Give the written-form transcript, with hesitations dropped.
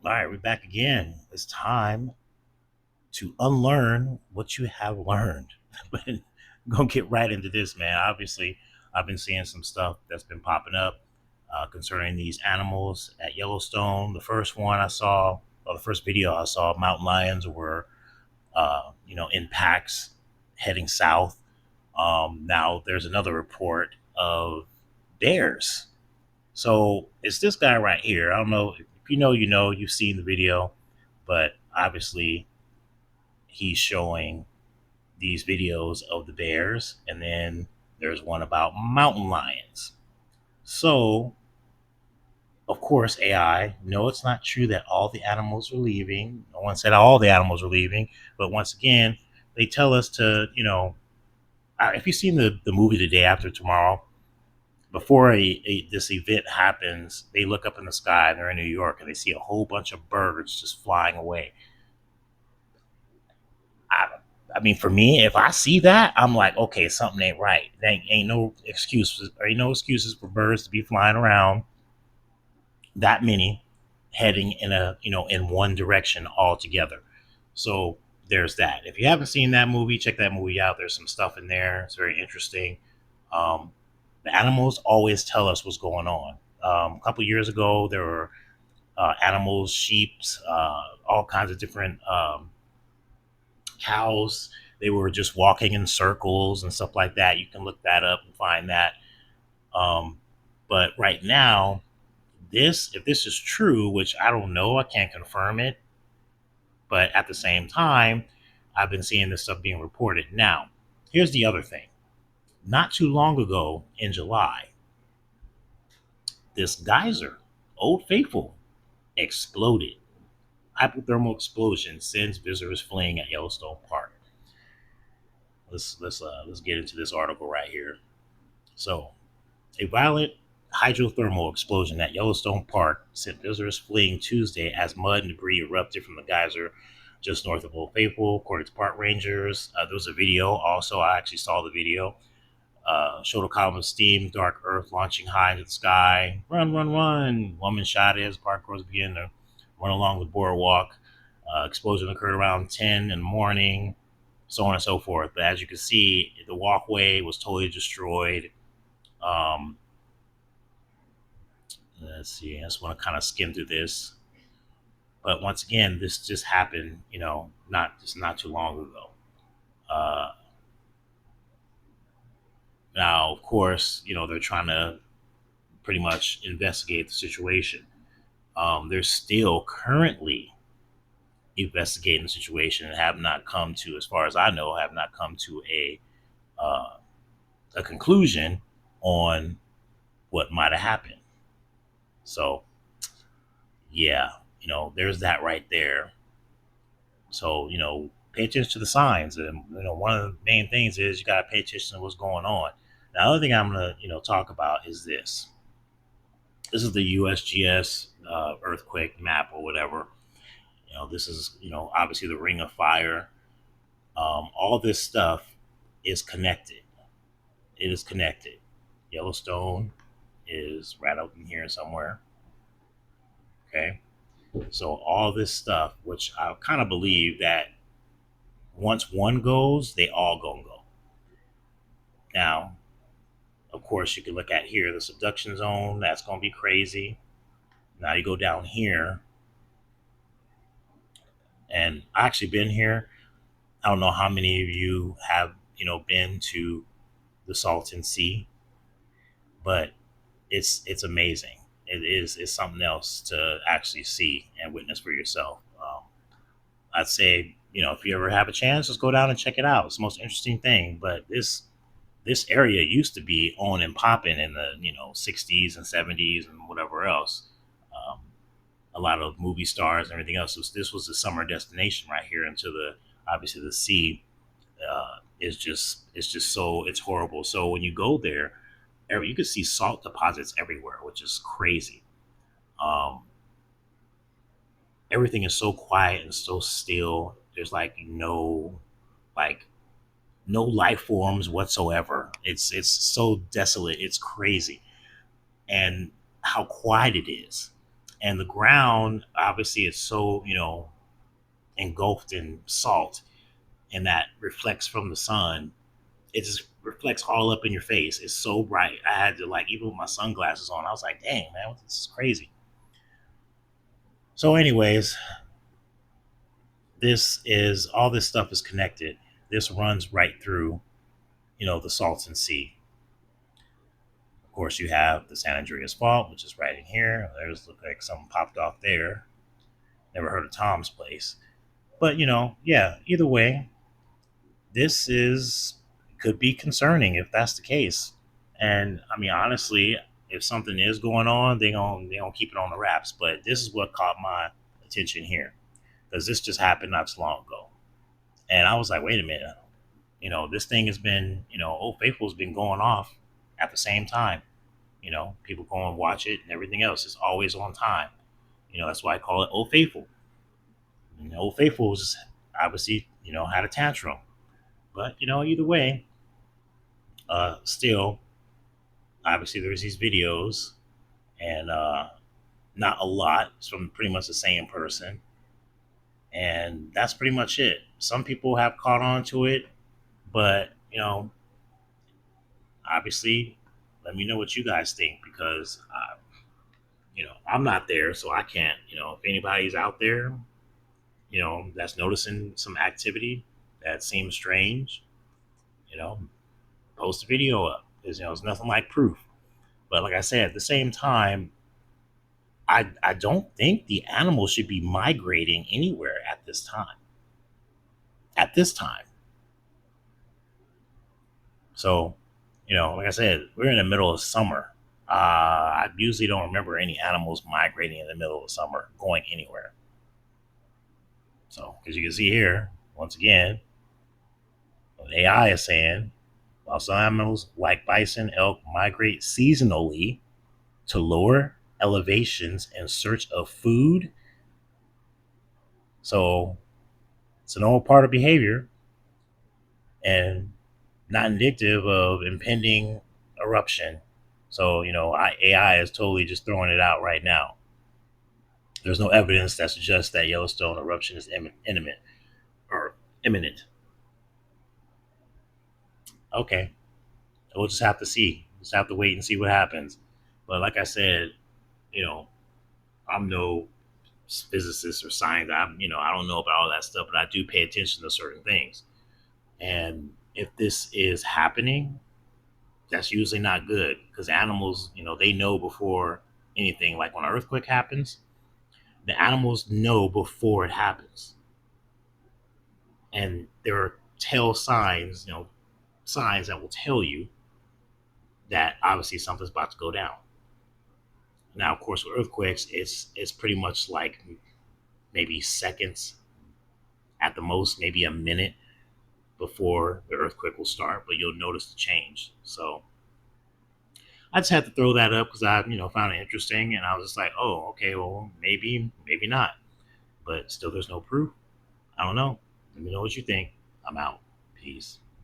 All right, we're back again. It's time to unlearn what you have learned. But we're gonna get right into this, man. Obviously, I've been seeing some stuff that's been popping up concerning these animals at Yellowstone. The first one I saw, or the first video I saw, mountain lions were, in packs heading south. Now there's another report of bears. So it's this guy right here. I don't know if you know, you've seen the video, but obviously he's showing these videos of the bears, and then there's one about mountain lions. So, of course, AI, no, it's not true that all the animals are leaving. No one said all the animals are leaving, but once again, they tell us to, if you've seen the movie The Day After Tomorrow, before this event happens, they look up in the sky and they're in New York and they see a whole bunch of birds just flying away. I, I mean, for me, if I see that, I'm like, okay, something ain't right. There ain't no excuses. There ain't no excuses for birds to be flying around that many, heading in one direction altogether. So there's that. If you haven't seen that movie, check that movie out. There's some stuff in there. It's very interesting. Um, the animals always tell us what's going on. A couple years ago, there were animals, sheep, all kinds of different cows. They were just walking in circles and stuff like that. You can look that up and find that. Um, but right now, if this is true, which I don't know, I can't confirm it, but at the same time, I've been seeing this stuff being reported. Now, here's the other thing. Not too long ago in July, this geyser, Old Faithful, exploded. Hypothermal explosion sends visitors fleeing at Yellowstone Park. Let's get into this article right here. So, a violent hydrothermal explosion at Yellowstone Park sent visitors fleeing Tuesday as mud and debris erupted from the geyser just north of Old Faithful, according to park rangers. There was a video. Also, I actually saw the video. Showed a column of steam, dark earth launching high into the sky. Run, run, run! Woman shot as park crews began to run along the boardwalk. Explosion occurred around 10 in the morning, so on and so forth. But as you can see, the walkway was totally destroyed. Um, let's see. I just want to kind of skim through this. But once again, this just happened, not too long ago. Uh, Now, of course, they're trying to pretty much investigate the situation. They're still currently investigating the situation and have not come to, as far as I know, have not come to uh, a conclusion on what might have happened. So, yeah, there's that right there. So, pay attention to the signs. And, one of the main things is you got to pay attention to what's going on. Now, the other thing I'm going to, talk about is this. This is the USGS earthquake map or whatever. This is, obviously the Ring of Fire. All this stuff is connected. It is connected. Yellowstone is right up in here somewhere. Okay. So all this stuff, which I kind of believe that once one goes, they all gonna go. Now, of course, you can look at here the subduction zone. That's gonna be crazy. Now you go down here, and I actually been here. I don't know how many of you have been to the Salton Sea, but it's amazing. It's something else to actually see and witness for yourself. I'd say if you ever have a chance, just go down and check it out. It's the most interesting thing. But this area used to be on and popping in the 60s and 70s and whatever else. Um, a lot of movie stars and everything else. So this was the summer destination right here into the obviously the sea. It's just so it's horrible. So when you go there, you can see salt deposits everywhere, which is crazy. Um, Everything is so quiet and so still. There's like no life forms whatsoever. It's so desolate. It's crazy, and how quiet it is. and the ground obviously is so engulfed in salt, and that reflects from the sun. It just reflects all up in your face. It's so bright. I had to, like, even with my sunglasses on, I was like, dang man, this is crazy. So anyways, this stuff is connected. This runs right through the Salton Sea. Of course, you have the San Andreas Fault, which is right in here. There's look like something popped off there. Never heard of Tom's place. But yeah, either way, this is could be concerning if that's the case. And I mean, honestly, if something is going on, they gonna keep it on the wraps. But this is what caught my attention here, because this just happened not too long ago, and I was like, wait a minute, this thing has been, Old Faithful's been going off at the same time. People go and watch it, and everything else is always on time. That's why I call it Old Faithful. And Old Faithful's obviously, had a tantrum. But either way, still, obviously, there's these videos, and not a lot. It's from pretty much the same person, and that's pretty much it. Some people have caught on to it, but obviously, let me know what you guys think, because I'm not there, so I can't. If anybody's out there, that's noticing some activity that seems strange, you know, post a video up. Because it's nothing like proof. But like I said, at the same time, I don't think the animal should be migrating anywhere at this time. At this time. So, like I said, we're in the middle of summer. I usually don't remember any animals migrating in the middle of summer, going anywhere. So, as you can see here, once again, what AI is saying, while some animals like bison, elk migrate seasonally to lower elevations in search of food. So it's an old part of behavior and not indicative of impending eruption. So, AI is totally just throwing it out right now. There's no evidence that suggests that Yellowstone eruption is imminent or imminent. Okay, we'll just have to see. Just have to wait and see what happens. But like I said, you know, I'm no physicist or science. I don't know about all that stuff, but I do pay attention to certain things. And if this is happening, that's usually not good, because animals, they know before anything. Like when an earthquake happens, the animals know before it happens, and there are tell signs, signs that will tell you that obviously something's about to go down. Now, of course, with earthquakes, it's pretty much like maybe seconds at the most, maybe a minute before the earthquake will start, but you'll notice the change. So I just had to throw that up because I, found it interesting, and I was just like, oh, okay, well, maybe not, but still, there's no proof. I don't know. Let me know what you think. I'm out. Peace.